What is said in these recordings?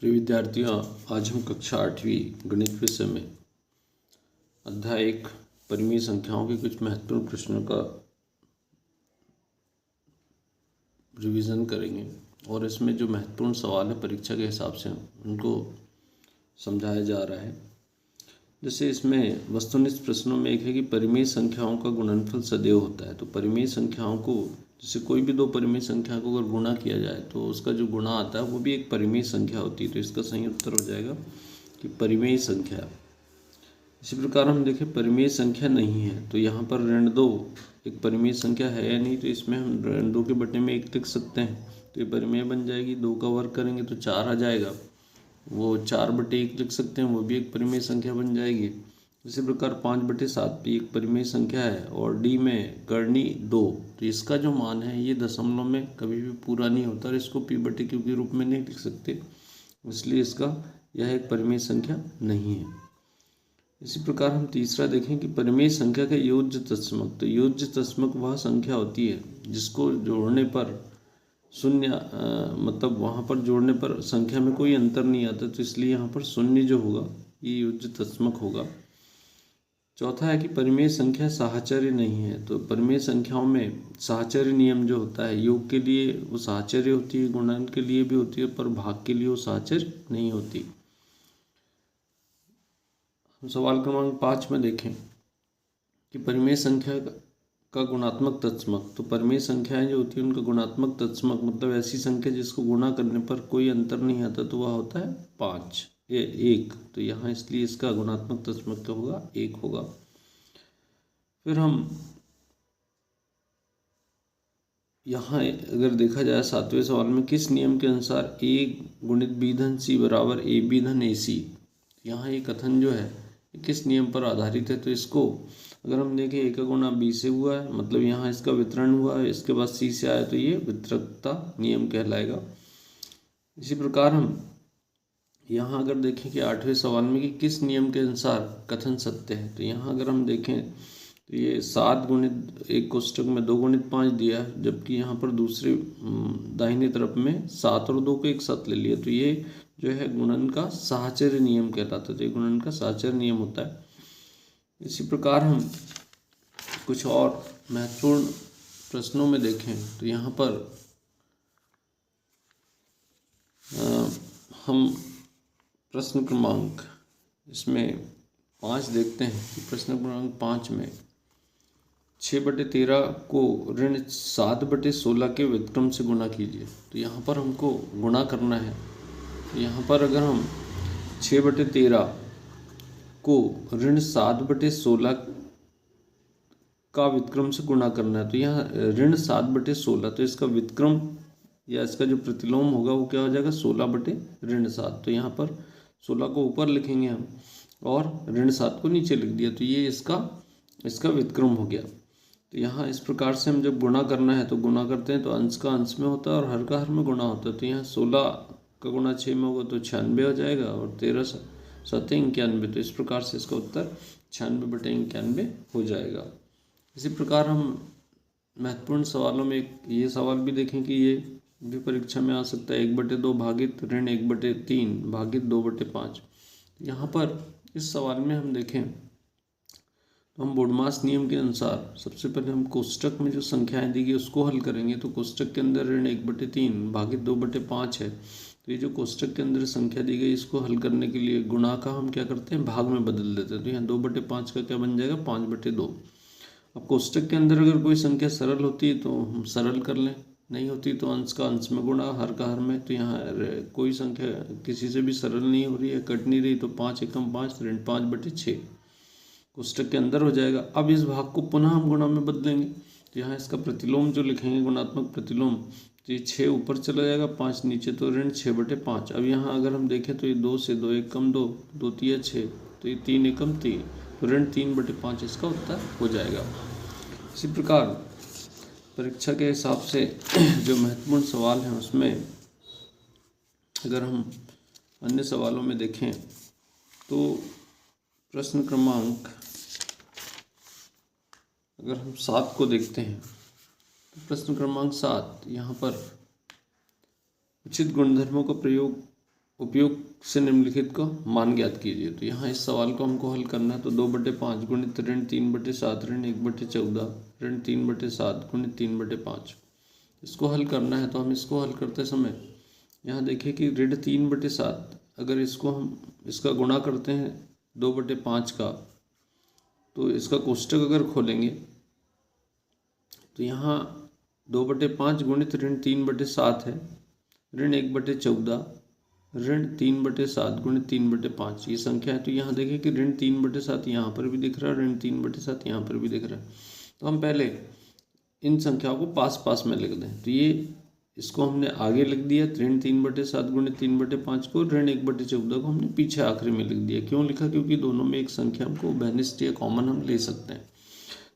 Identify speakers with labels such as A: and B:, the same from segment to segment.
A: प्रिय विद्यार्थियों, आज हम कक्षा 8वीं गणित विषय में अध्याय 1 परिमेय संख्याओं के कुछ महत्वपूर्ण प्रश्नों का रिवीजन करेंगे और इसमें जो महत्वपूर्ण सवाल है परीक्षा के हिसाब से उनको समझाया जा रहा है। जैसे इसमें वस्तुनिष्ठ प्रश्नों में एक है कि परिमेय संख्याओं का गुणनफल सदैव होता है। तो परिमेय संख्याओं को, जैसे कोई भी दो परिमेय संख्या को अगर गुणा किया जाए तो उसका जो गुणा आता है वो भी एक परिमेय संख्या होती है। तो इसका सही उत्तर हो जाएगा कि परिमेय संख्या। इसी प्रकार हम देखें परिमेय संख्या नहीं है, तो यहाँ पर ऋण 2 एक परिमेय संख्या है या नहीं, तो इसमें हम ऋण 2 के बटे में 1 लिख सकते हैं, तो ये परिमेय बन जाएगी। 2 का वर्ग करेंगे तो 4 आ जाएगा, वो 4/1 लिख सकते हैं, वो भी एक परिमेय संख्या बन जाएगी। इसी प्रकार 5/7 भी एक परिमेय संख्या है। और डी में कर्णी 2, तो इसका जो मान है ये दशमलव में कभी भी पूरा नहीं होता और इसको p/q के रूप में नहीं लिख सकते, इसलिए इसका यह एक परिमेय संख्या नहीं है। इसी प्रकार हम तीसरा देखें कि परिमेय संख्या का योज्य तत्समक। तो योज्य तत्समक वह संख्या होती है जिसको जोड़ने पर शून्य मतलब वहाँ पर जोड़ने पर संख्या में कोई अंतर नहीं आता, तो इसलिए यहाँ पर शून्य जो होगा ये योज्य तत्समक होगा। चौथा है कि परिमेय संख्या साहचर्य नहीं है। तो परिमेय संख्याओं में साहचर्य नियम जो होता है, योग के लिए वो साहचर्य होती है, गुणन के लिए भी होती है, पर भाग के लिए वो साहचर्य नहीं होती। हम सवाल क्रमांक 5 में देखें कि परिमेय संख्या का गुणात्मक तत्समक। तो परिमेय संख्याएं जो होती है उनका गुणात्मक तत्समक मतलब ऐसी संख्या जिसको गुणा करने पर कोई अंतर नहीं आता, तो वह होता है 1। तो यहाँ इसलिए इसका गुणात्मक तत्समक क्या होगा, 1 होगा। फिर हम यहाँ अगर देखा जाए 7वें सवाल में, किस नियम के अनुसार a × b धन c बराबर ab धन ac। यहाँ ये कथन जो है किस नियम पर आधारित है, तो इसको अगर हम देखें a का गुणा b से हुआ है, मतलब यहाँ इसका वितरण हुआ है, इसके बाद c से आया, तो ये वितरकता नियम कहलाएगा। इसी प्रकार हम यहाँ अगर देखें कि 8वें सवाल में कि किस नियम के अनुसार कथन सत्य है, तो यहाँ अगर हम देखें तो ये 7 × एक कोष्टक में 2 × 5 दिया है, जबकि यहाँ पर दूसरे दाहिने तरफ में 7 और 2 को एक साथ ले लिया, तो ये जो है गुणन का साहचर्य नियम कहलाता है। तो ये गुणन का साहचर्य नियम होता है। इसी प्रकार हम कुछ और महत्वपूर्ण प्रश्नों में देखें तो यहाँ पर हम प्रश्न क्रमांक इसमें 5 देखते हैं कि प्रश्न क्रमांक 5 में 6/13 को ऋण 7/16 के व्युत्क्रम से गुणा कीजिए। तो यहाँ पर हमको गुणा करना है। तो यहाँ पर अगर हम 6/13 को ऋण 7/16 का व्युत्क्रम से गुणा करना है, तो यहाँ ऋण 7/16, तो इसका व्युत्क्रम या इसका जो प्रतिलोम होगा वो क्या हो जाएगा, 16/7। तो यहाँ पर 16 को ऊपर लिखेंगे हम और ऋण 7 को नीचे लिख दिया, तो ये इसका व्युत्क्रम हो गया। तो यहाँ इस प्रकार से हम जब गुणा करना है तो गुणा करते हैं तो अंश का अंश में होता है और हर का हर में गुणा होता है। तो यहाँ 16 का गुणा 6 में होगा तो 96 हो जाएगा और 13 7 91, तो इस प्रकार से इसका उत्तर 96/91 हो जाएगा। इसी प्रकार हम महत्वपूर्ण सवालों में ये सवाल भी देखें कि ये भी परीक्षा में आ सकता है, 1/2 भागित ऋण 1/3 भागित 2/5। यहाँ पर इस सवाल में हम देखें तो हम बोडमास नियम के अनुसार सबसे पहले हम कोष्टक में जो संख्याएं दी गई उसको हल करेंगे। तो कोष्टक के अंदर ऋण 1/3 भागित 2/5 है, तो ये जो कोष्टक के अंदर संख्या दी गई इसको हल करने के लिए गुणा का हम क्या करते हैं, भाग में बदल देते हैं। तो यहाँ 2/5 का क्या बन जाएगा, 5/2। अब कोष्टक के अंदर अगर कोई संख्या सरल होती है तो हम सरल कर लें, नहीं होती तो अंश का अंश में गुणा, हर का हर में। तो यहाँ कोई संख्या किसी से भी सरल नहीं हो रही है, कट नहीं रही, तो 5 एकम 5 ऋण 5/6 कोष्टक के अंदर हो जाएगा। अब इस भाग को पुनः हम गुणा में बदलेंगे, तो यहाँ इसका प्रतिलोम जो लिखेंगे, गुणात्मक प्रतिलोम, तो ये 6 ऊपर चला जाएगा, 5 नीचे, तो ऋण 6/5। अब यहाँ अगर हम देखें तो ये 2 से 2 एकम 2, 2 तिया 6, तो ये 3 एकम 3, तो ऋण 3/5 इसका उत्तर हो जाएगा। इसी प्रकार परीक्षा के हिसाब से जो महत्वपूर्ण सवाल हैं उसमें अगर हम अन्य सवालों में देखें तो प्रश्न क्रमांक अगर हम 7 को देखते हैं तो प्रश्न क्रमांक 7 यहाँ पर उचित गुणधर्मों का प्रयोग उपयोग से निम्नलिखित को मान ज्ञात कीजिए। तो यहाँ इस सवाल को हमको हल करना है। तो 2/5 गुणित ऋण 3/7 ऋण 1/14 ऋण 3/7 गुणित 3/5 इसको हल करना है। तो हम इसको हल करते समय यहाँ देखिए कि ऋण 3/7 अगर इसको हम इसका गुणा करते हैं 2/5 का, तो इसका कोष्टक अगर खोलेंगे तो यहाँ 2/5 गुणित ऋण 3/7 है, ऋण 1/14 ऋण 3/7 गुणित 3/5 ये संख्या है। तो यहाँ देखिए कि ऋण 3/7 यहाँ पर भी दिख रहा है, ऋण 3/7 यहाँ पर भी दिख रहा है। तो हम पहले इन संख्याओं को पास पास में लिख दें। तो ये इसको हमने आगे लिख दिया, ऋण 3/7 गुणित 3/5 को, ऋण 1/14 को हमने पीछे आखिरी में लिख दिया। क्यों लिखा? क्योंकि दोनों में एक संख्या हमको उभयनिष्ठ या कॉमन हम ले सकते हैं।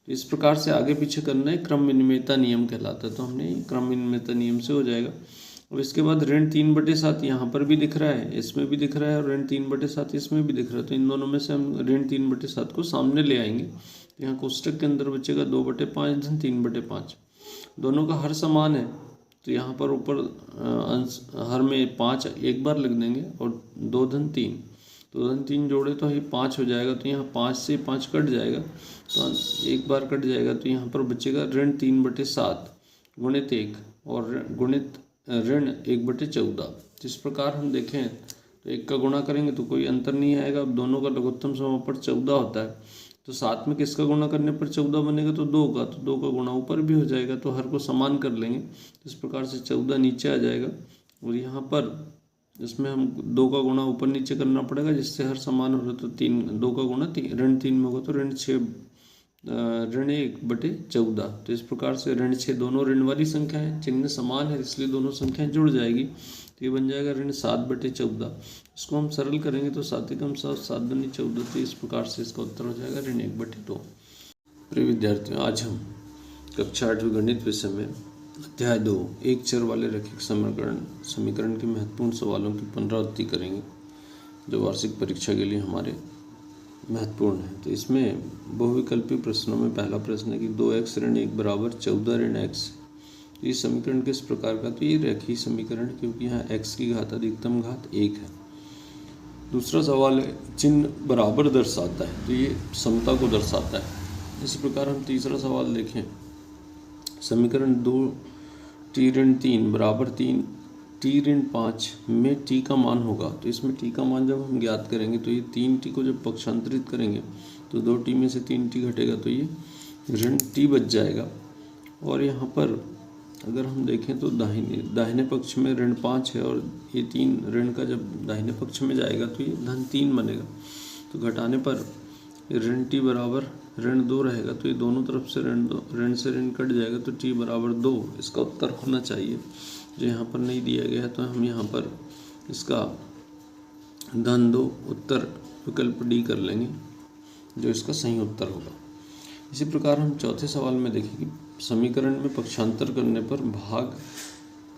A: तो इस प्रकार से आगे पीछे करना है, क्रम विनिमयता नियम कहलाता है। तो हमने क्रम विनिमयता नियम से हो जाएगा। और इसके बाद ऋण 3/7 यहाँ पर भी दिख रहा है, इसमें भी दिख रहा है, और ऋण 3/7 इसमें भी दिख रहा है। तो इन दोनों में से हम ऋण 3/7 को सामने ले आएंगे। तो यहाँ कोष्टक के अंदर बचेगा 2/5 धन 3/5। दोनों का हर समान है, तो यहाँ पर ऊपर अंश हर में 5 एक बार लिख देंगे और 2 धन 3, तो 2 धन 3 जोड़े तो ये 5 हो जाएगा। तो यहाँ 5 से 5 कट जाएगा, तो एक बार कट जाएगा। तो यहाँ पर बचेगा ऋण 3/7 गुणित 1 और गुणित ऋण 1/14। तो इस प्रकार हम देखें तो 1 का गुणा करेंगे तो कोई अंतर नहीं आएगा। अब दोनों का लघुत्तम समापन 14 होता है, तो साथ में किसका गुणा करने पर 14 बनेगा? तो 2 का, तो 2 का गुणा ऊपर भी हो जाएगा। तो हर को समान कर लेंगे, तो इस प्रकार से 14 नीचे आ जाएगा। और यहाँ पर इसमें हम 2 का गुणा ऊपर नीचे करना पड़ेगा, जिससे हर समान हो रहा। तो 2 का गुणा ऋण 3 में होगा, तो ऋण 1/14। तो इस प्रकार से ऋण 6 दोनों ऋण वाली संख्या है, चिन्ह समान है, इसलिए दोनों संख्याएं जुड़ जाएगी। तो ये बन जाएगा ऋण 7/14। इसको हम सरल करेंगे तो 7 एकम 7 7 दूनी 14। तो इस प्रकार से इसका उत्तर हो जाएगा ऋण 1/2। प्रिय विद्यार्थियों, आज हम कक्षा 8 गणित विषय में अध्याय 2 एक चर वाले रैखिक समीकरण के महत्वपूर्ण सवालों की पुनरावृत्ति करेंगे, जो वार्षिक परीक्षा के लिए हमारे महत्वपूर्ण है। तो इसमें बहुविकल्पी प्रश्नों में पहला प्रश्न है कि 2x ऋण 1 बराबर 14 ऋण x। तो ये समीकरण किस प्रकार का? तो ये रेखीय समीकरण, क्योंकि यहाँ x की घात अधिकतम घात 1 है। दूसरा सवाल है चिन्ह बराबर दर्शाता है, तो ये समता को दर्शाता है। इसी प्रकार हम तीसरा सवाल देखें, समीकरण 2t ऋण 3 बराबर 3 t ऋण 5 में t का मान होगा। तो इसमें t का मान जब हम ज्ञात करेंगे तो ये 3t को जब पक्षांतरित करेंगे तो 2t में से 3t घटेगा, तो ये ऋण t बच जाएगा। और यहाँ पर अगर हम देखें तो दाहिने पक्ष में ऋण 5 है, और ये 3 ऋण का जब दाहिने पक्ष में जाएगा तो ये धन 3 बनेगा। तो घटाने पर ऋण t बराबर ऋण 2 रहेगा। तो ये दोनों तरफ से ऋण से ऋण कट जाएगा, तो t बराबर 2 इसका उत्तर होना चाहिए, जो यहाँ पर नहीं दिया गया है। तो हम यहाँ पर इसका धन 2 उत्तर विकल्प डी कर लेंगे, जो इसका सही उत्तर होगा। इसी प्रकार हम चौथे सवाल में देखें कि समीकरण में पक्षांतर करने पर भाग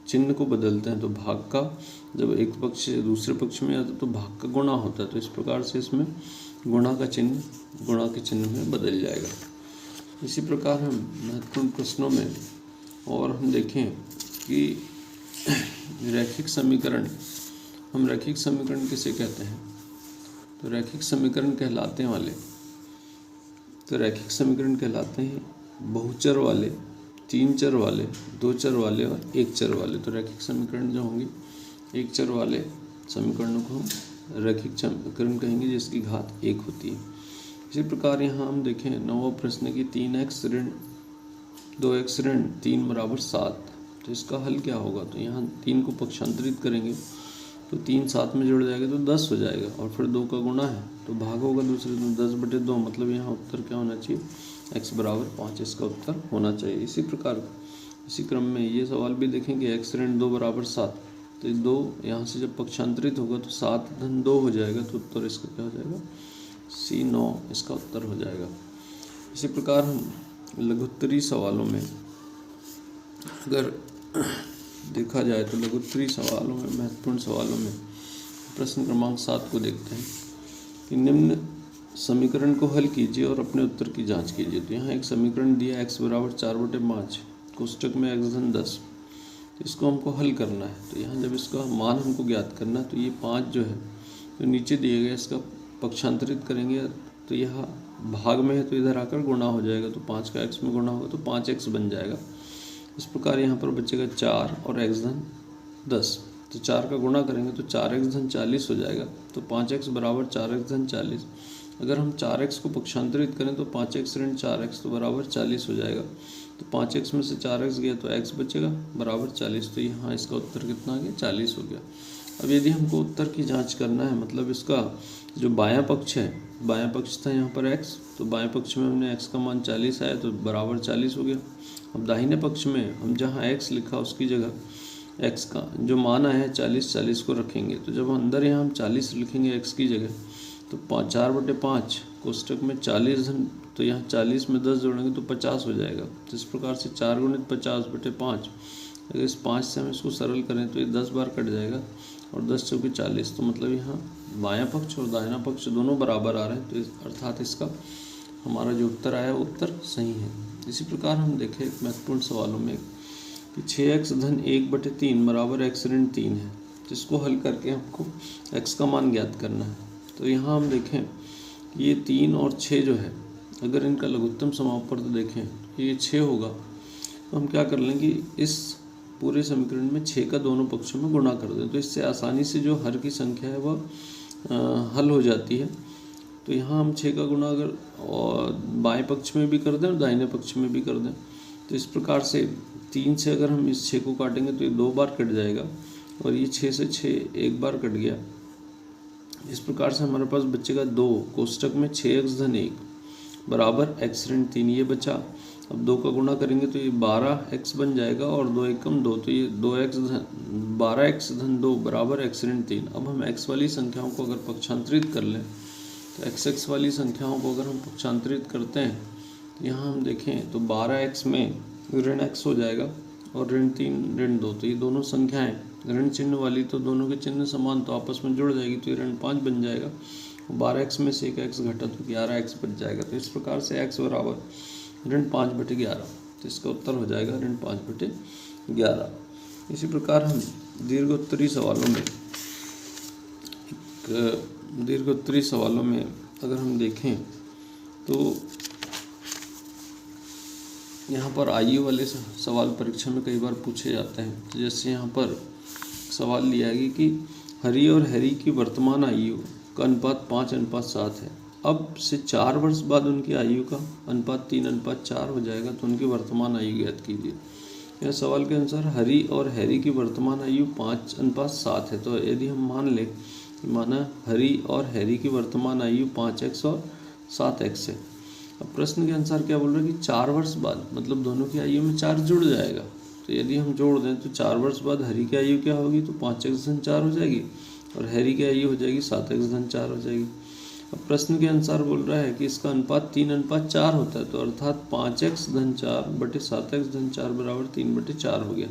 A: चिन्ह को बदलते हैं। तो भाग का जब एक पक्ष से दूसरे पक्ष में आता है तो भाग का गुणा होता है। तो इस प्रकार से इसमें गुणा का चिन्ह गुणा के चिन्ह में बदल जाएगा। इसी प्रकार हम महत्वपूर्ण प्रश्नों में और हम देखें कि रैखिक समीकरण, हम रैखिक समीकरण किसे कहते हैं? तो रैखिक समीकरण कहलाते हैं बहुचर वाले, 3 चर वाले, 2 चर वाले और 1 चर वाले। तो रैखिक समीकरण जो होंगे 1 चर वाले समीकरणों को हम रैखिक समीकरण कहेंगे, जिसकी घात 1 होती है। इसी प्रकार यहाँ हम देखें 9वां प्रश्न की 3x ऋण 2x ऋण 3 बराबर 7। तो इसका हल क्या होगा? तो यहाँ 3 को पक्षांतरित करेंगे तो 3 7 में जुड़ जाएगा तो 10 हो जाएगा, और फिर 2 का गुणा है तो भाग होगा दूसरे में 10/2। मतलब यहाँ उत्तर क्या होना चाहिए? x बराबर 5 इसका उत्तर होना चाहिए। इसी प्रकार इसी क्रम में ये सवाल भी देखेंगे x ऋण 2 बराबर 7। तो 2 यहाँ से जब पक्षांतरित होगा तो 7 धन 2 हो जाएगा, तो उत्तर इसका क्या हो जाएगा? C 9 इसका उत्तर हो जाएगा। इसी प्रकार हम लघुत्तरी सवालों में अगर देखा जाए तो लघुत्तरी सवालों में महत्वपूर्ण सवालों में प्रश्न क्रमांक 7 को देखते हैं कि निम्न समीकरण को हल कीजिए और अपने उत्तर की जांच कीजिए। तो यहाँ एक समीकरण दिया x बराबर 4/5 कोष्टक में x धन 10। तो इसको हमको हल करना है। तो यहाँ जब इसका मान हमको ज्ञात करना है तो ये 5 जो है तो नीचे दिए गए इसका पक्षांतरित करेंगे तो यह भाग में है तो इधर आकर गुणा हो जाएगा, तो 5 का x में गुणा होगा तो 5x बन जाएगा। इस प्रकार यहाँ पर बचेगा 4 और x धन 10, तो 4 का गुणा करेंगे तो 4x धन 40 हो जाएगा। तो 5x बराबर 4x धन 40। अगर हम 4x को पक्षांतरित करें तो 5x ऋण 4x तो बराबर 40 हो जाएगा। तो 5x में से 4x गया तो x बचेगा बराबर 40। तो यहाँ इसका उत्तर कितना आ गया, 40 हो गया। अब यदि हमको उत्तर की जांच करना है, मतलब इसका जो बायां पक्ष है, बायां पक्ष था यहाँ पर x, तो बाएं पक्ष में हमने x का मान 40 आया तो बराबर 40 हो गया। अब दाहिने पक्ष में हम जहाँ x लिखा उसकी जगह x का जो मान आया है 40 को रखेंगे। तो जब अंदर यहाँ हम 40 लिखेंगे x की जगह तो 4/5 कोष्टक में 40 धन, तो यहाँ 40 में 10 जोड़ेंगे तो 50 हो जाएगा। तो इस प्रकार से 4 × 50/5, अगर इस 5 से हम इसको सरल करें तो ये 10 बार कट जाएगा और 10 चौके 40। तो मतलब यहाँ बायां पक्ष और दाहिना पक्ष दोनों बराबर आ रहे हैं, तो अर्थात इसका हमारा जो उत्तर आया वो उत्तर सही है। इसी प्रकार हम देखें एक महत्वपूर्ण सवालों में कि 6x धन 1/3 बराबर x ऋण 3 है, जिसको हल करके हमको x का मान ज्ञात करना है। तो यहाँ हम देखें कि ये 3 और 6 जो है, अगर इनका लघुत्तम समापवर्त देखें तो ये 6 होगा। तो हम क्या कर लेंगे, इस पूरे समीकरण में 6 का दोनों पक्षों में गुणा कर दें, तो इससे आसानी से जो हर की संख्या है वह हल हो जाती है। तो यहाँ हम 6 का गुणा अगर और बाएं पक्ष में भी कर दें और दाहिने पक्ष में भी कर दें, तो इस प्रकार से 3 से अगर हम इस 6 को काटेंगे तो ये 2 बार कट जाएगा और ये 6 से 6 1 बार कट गया। इस प्रकार से हमारे पास बचेगा 2 कोष्टक में 6x धन 1 बराबर x ऋण 3, ये बचा। अब 2 का गुणा करेंगे तो ये 12x बन जाएगा और 2 एकम 2, तो ये 12x धन 2 बराबर x ऋण 3। अब हम x वाली संख्याओं को अगर पक्षांतरित कर लें तो x वाली संख्याओं को अगर हम पक्षांतरित करते हैं तो यहाँ हम देखें तो 12x में ऋण x हो जाएगा और ऋण 3 ऋण 2, तो ये दोनों संख्याएं ऋण चिन्ह वाली, तो दोनों के चिन्ह समान तो आपस में जुड़ जाएगी, तो ये ऋण 5 बन जाएगा। 12x में से 1x घटा तो 11x बच जाएगा। तो इस प्रकार से x बराबर ऋण 5/11, तो इसका उत्तर हो जाएगा ऋण 5/11। इसी प्रकार हम दीर्घोत्तरी सवालों में अगर हम देखें तो यहाँ पर आयु वाले सवाल परीक्षा में कई बार पूछे जाते हैं। तो जैसे यहाँ पर सवाल लिया गया कि हरी और हैरी की वर्तमान आयु का अनुपात 5:7 है। अब से 4 वर्ष बाद उनकी आयु का अनुपात 3:4 हो जाएगा, तो उनकी वर्तमान आयु ज्ञात कीजिए। यह सवाल के अनुसार हरी और हैरी की वर्तमान आयु 5:7 है। तो यदि हम मान लें कि माना हरी और हैरी की वर्तमान आयु 5x और 7x है। अब प्रश्न के अनुसार क्या बोल रहे हैं कि 4 वर्ष बाद, मतलब दोनों की आयु में 4 जुड़ जाएगा। तो यदि हम जोड़ दें तो 4 वर्ष बाद हरी की आयु क्या होगी, तो 5x धन 4 हो जाएगी और हैरी की आयु हो जाएगी 7x धन 4 हो जाएगी। अब प्रश्न के अनुसार बोल रहा है कि इसका अनुपात 3:4 होता है, तो अर्थात 5x धन 4 बटे 7x धन 4 बराबर 3/4 हो गया।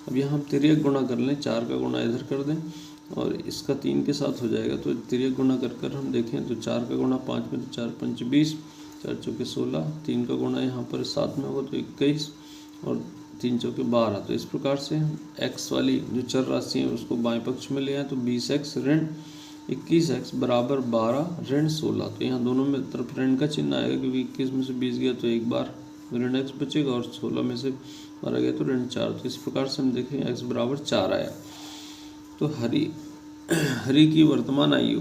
A: अब यहाँ हम तिर्यक गुणा कर लें, 4 का गुणा इधर कर दें और इसका 3 के साथ हो जाएगा। तो तिर्यक गुणा कर हम देखें तो 4 का गुणा 5 में, तो 4 पंच 20, 4 चौके 16, 3 का गुणा यहाँ पर 7 में होगा तो 21 और 3 चौके 12। तो इस प्रकार से हम x वाली जो चर राशि है उसको बाएं पक्ष में ले आए, तो 20x ऋण 21x बराबर 12 ऋण 16। तो यहाँ दोनों में तरफ ऋण का चिन्ह आएगा, क्योंकि 21 में से 20 गया तो एक बार ऋण x बचेगा और 16 में से 12 गया तो ऋण 4। तो इस प्रकार से हम देखें x बराबर 4 आया। तो हरी की वर्तमान आयु,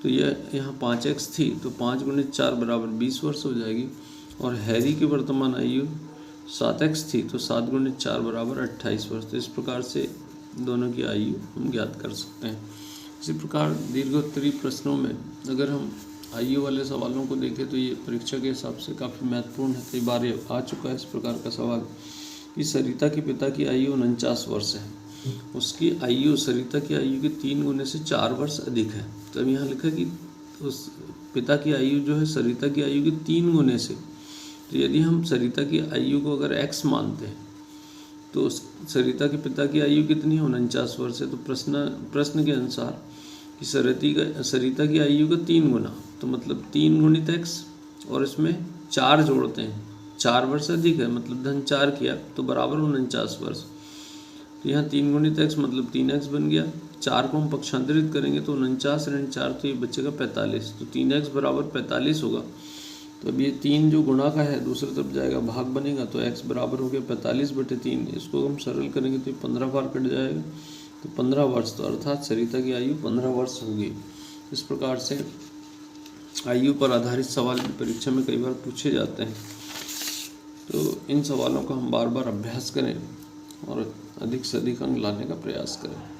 A: तो यह यहाँ 5x थी, तो 5 × 4 बराबर 20 वर्ष हो जाएगी। और हैरी की वर्तमान आयु 7x थी, तो 7 × 4 बराबर 28 वर्ष। तो इस प्रकार से दोनों की आयु हम ज्ञात कर सकते हैं। इसी प्रकार दीर्घोत्तरी प्रश्नों में अगर हम आयु वाले सवालों को देखें तो ये परीक्षा के हिसाब से काफ़ी महत्वपूर्ण है। कई बार ये आ चुका है इस प्रकार का सवाल कि सरिता के पिता की आयु 49 वर्ष है, उसकी आयु सरिता की आयु के 3 गुने से 4 वर्ष अधिक है। तो अब यहाँ लिखा कि उस पिता की आयु जो है सरिता की आयु के 3 गुने से, तो यदि हम सरिता की आयु को अगर x मानते हैं तो सरिता के पिता की आयु कितनी है, 49 वर्ष है। तो प्रश्न के अनुसार कि सरिता की आयु का 3 गुना, तो मतलब 3 गुणित x और इसमें 4 जोड़ते हैं, 4 वर्ष अधिक है, मतलब धन 4 किया तो बराबर 49 वर्ष। तो यहाँ 3 गुणित x मतलब 3x बन गया। 4 को हम पक्षांतरित करेंगे तो 49 ऋण 4 तो ये बचेगा 45। तो 3x बराबर 45 होगा। तो अब ये 3 जो गुणा का है दूसरी तरफ जाएगा, भाग बनेगा, तो x बराबर हो गया 45/3। इसको हम सरल करेंगे तो ये 15 बार कट जाएगा, तो 15 वर्ष, तो अर्थात सरिता की आयु 15 वर्ष होगी। इस प्रकार से आयु पर आधारित सवाल परीक्षा में कई बार पूछे जाते हैं। तो इन सवालों का हम बार बार अभ्यास करें और अधिक से अधिक अंक लाने का प्रयास करें।